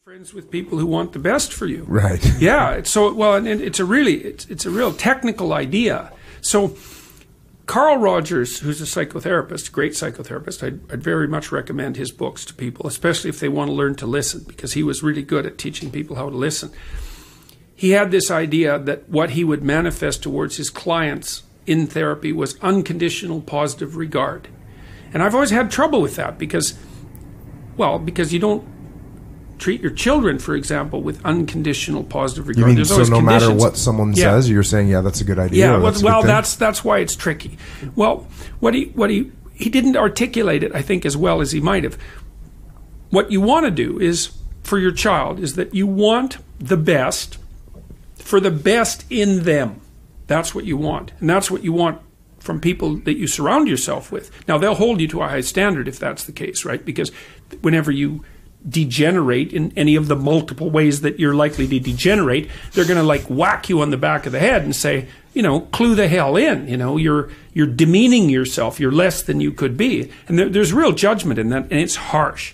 Friends with people who want the best for you. Right. Yeah. So, well, and it's a real technical idea. So Carl Rogers, who's a psychotherapist, great psychotherapist, I'd very much recommend his books to people, especially if they want to learn to listen, because he was really good at teaching people how to listen. He had this idea that what he would manifest towards his clients in therapy was unconditional positive regard. And I've always had trouble with that because you don't treat your children, for example, with unconditional positive regard. You mean so no matter what someone says, you're saying, yeah, that's a good idea? Yeah, that's why it's tricky. Well, what he didn't articulate it, I think, as well as he might have. What you want to do is, for your child, is that you want the best for the best in them. That's what you want. And that's what you want from people that you surround yourself with. Now, they'll hold you to a high standard if that's the case, right? Because whenever you degenerate in any of the multiple ways that you're likely to degenerate, they're going to like whack you on the back of the head and say, clue the hell in. You're demeaning yourself. You're less than you could be. And there's real judgment in that, and it's harsh.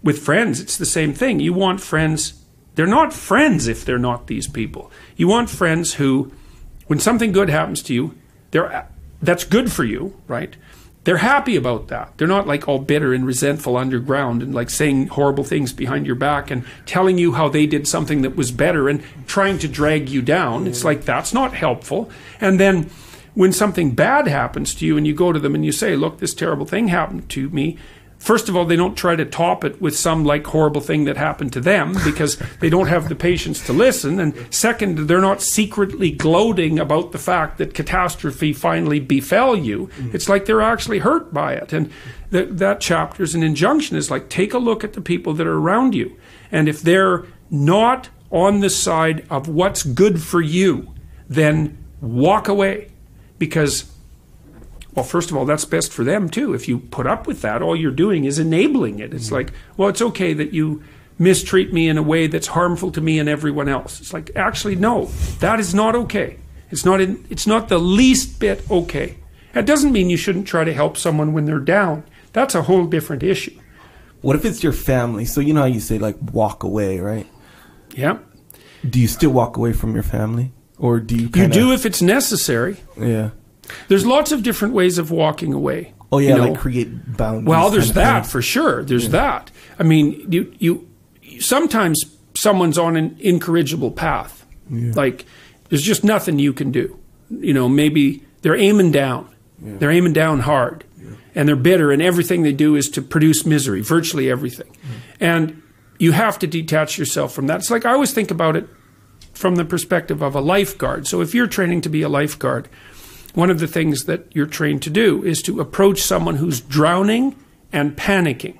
With friends, it's the same thing. You want friends. They're not friends if they're not these people. You want friends who, when something good happens to you, that's good for you, right? They're happy about that. They're not like all bitter and resentful underground and like saying horrible things behind your back and telling you how they did something that was better and trying to drag you down. It's like, that's not helpful. And then when something bad happens to you and you go to them and you say, look, this terrible thing happened to me. First of all, they don't try to top it with some like horrible thing that happened to them because they don't have the patience to listen. And second, they're not secretly gloating about the fact that catastrophe finally befell you. It's like they're actually hurt by it. And that chapter is an injunction. Is like, take a look at the people that are around you. And if they're not on the side of what's good for you, then walk away. Because, well, first of all, that's best for them, too. If you put up with that, all you're doing is enabling it. It's like, well, it's okay that you mistreat me in a way that's harmful to me and everyone else. It's like, actually, no, that is not okay. It's not the least bit okay. That doesn't mean you shouldn't try to help someone when they're down. That's a whole different issue. What if it's your family? So you know how you say, like, walk away, right? Yeah. Do you still walk away from your family? Or do you You do if it's necessary. Yeah. There's lots of different ways of walking away. Oh, yeah, like create boundaries. Well, there's that for sure. There's that. I mean, you sometimes someone's on an incorrigible path. Yeah. Like, there's just nothing you can do. Maybe they're aiming down. Yeah. They're aiming down hard. Yeah. And they're bitter, and everything they do is to produce misery, virtually everything. And you have to detach yourself from that. It's like, I always think about it from the perspective of a lifeguard. So if you're training to be a lifeguard, one of the things that you're trained to do is to approach someone who's drowning and panicking.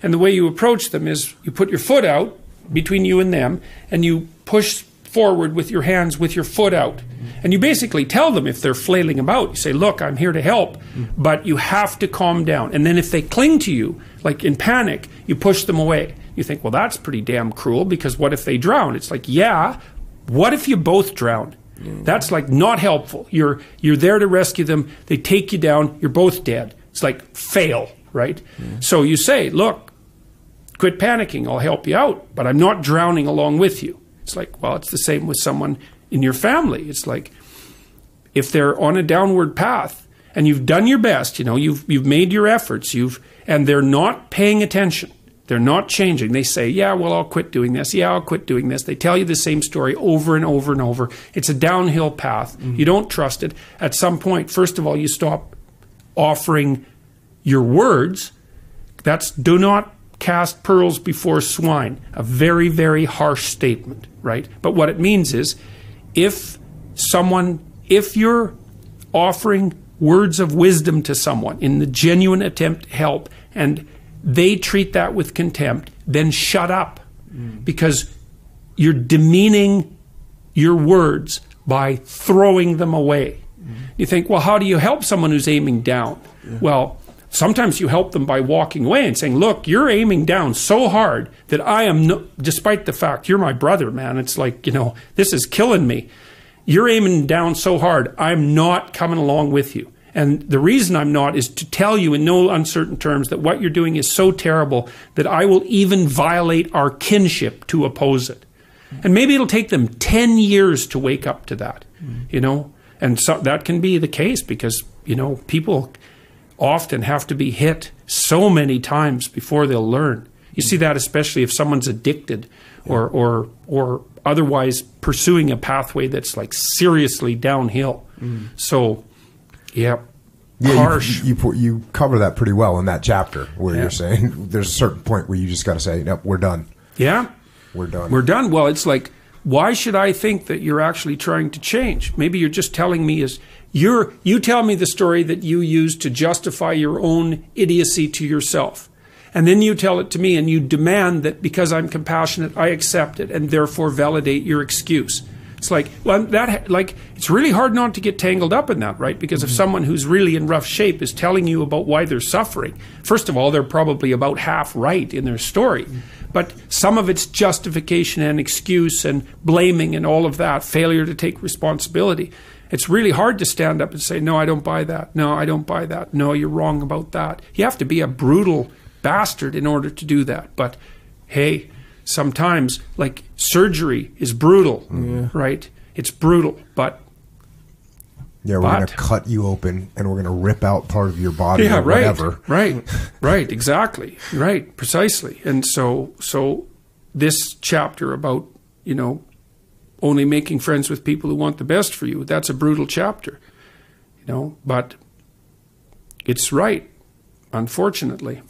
And the way you approach them is you put your foot out between you and them, and you push forward with your hands with your foot out. And you basically tell them if they're flailing about, you say, look, I'm here to help, but you have to calm down. And then if they cling to you, like in panic, you push them away. You think, well, that's pretty damn cruel, because what if they drown? It's like, yeah, what if you both drown? That's like not helpful. You're there to rescue them. They take you down. You're both dead. It's like fail, right? So you say, look, quit panicking. I'll help you out, but I'm not drowning along with you. It's like, well, it's the same with someone in your family. It's like, if they're on a downward path and you've done your best, you've made your efforts, and they're not paying attention. They're not changing. They say, yeah, well, I'll quit doing this. Yeah, I'll quit doing this. They tell you the same story over and over and over. It's a downhill path. You don't trust it. At some point, first of all, you stop offering your words. That's do not cast pearls before swine. A very, very harsh statement, right? But what it means is if you're offering words of wisdom to someone in the genuine attempt to help, and they treat that with contempt, then shut up, because you're demeaning your words by throwing them away. You think, well, how do you help someone who's aiming down? Well, sometimes you help them by walking away and saying, look, you're aiming down so hard that I am, despite the fact you're my brother, man, it's like, this is killing me. You're aiming down so hard, I'm not coming along with you. And the reason I'm not is to tell you in no uncertain terms that what you're doing is so terrible that I will even violate our kinship to oppose it. And maybe it'll take them 10 years to wake up to that, you know. And so that can be the case because, you know, people often have to be hit so many times before they'll learn. You see that especially if someone's addicted or otherwise pursuing a pathway that's like seriously downhill. So, harsh. You cover that pretty well in that chapter where you're saying there's a certain point where you just got to say, nope, we're done. Yeah. We're done. We're done. Well, it's like, why should I think that you're actually trying to change? Maybe you're just telling me you tell me the story that you use to justify your own idiocy to yourself. And then you tell it to me and you demand that because I'm compassionate, I accept it and therefore validate your excuse. It's like, well, it's really hard not to get tangled up in that, right? Because if someone who's really in rough shape is telling you about why they're suffering, first of all, they're probably about half right in their story. But some of it's justification and excuse and blaming and all of that, failure to take responsibility. It's really hard to stand up and say, no, I don't buy that. No, I don't buy that. No, you're wrong about that. You have to be a brutal bastard in order to do that. But hey, sometimes, like, surgery is brutal, right? It's brutal, but... Yeah, we're going to cut you open and we're going to rip out part of your body or whatever. Right, exactly. Right, precisely. And so this chapter about, you know, only making friends with people who want the best for you, that's a brutal chapter, you know, but it's right, unfortunately.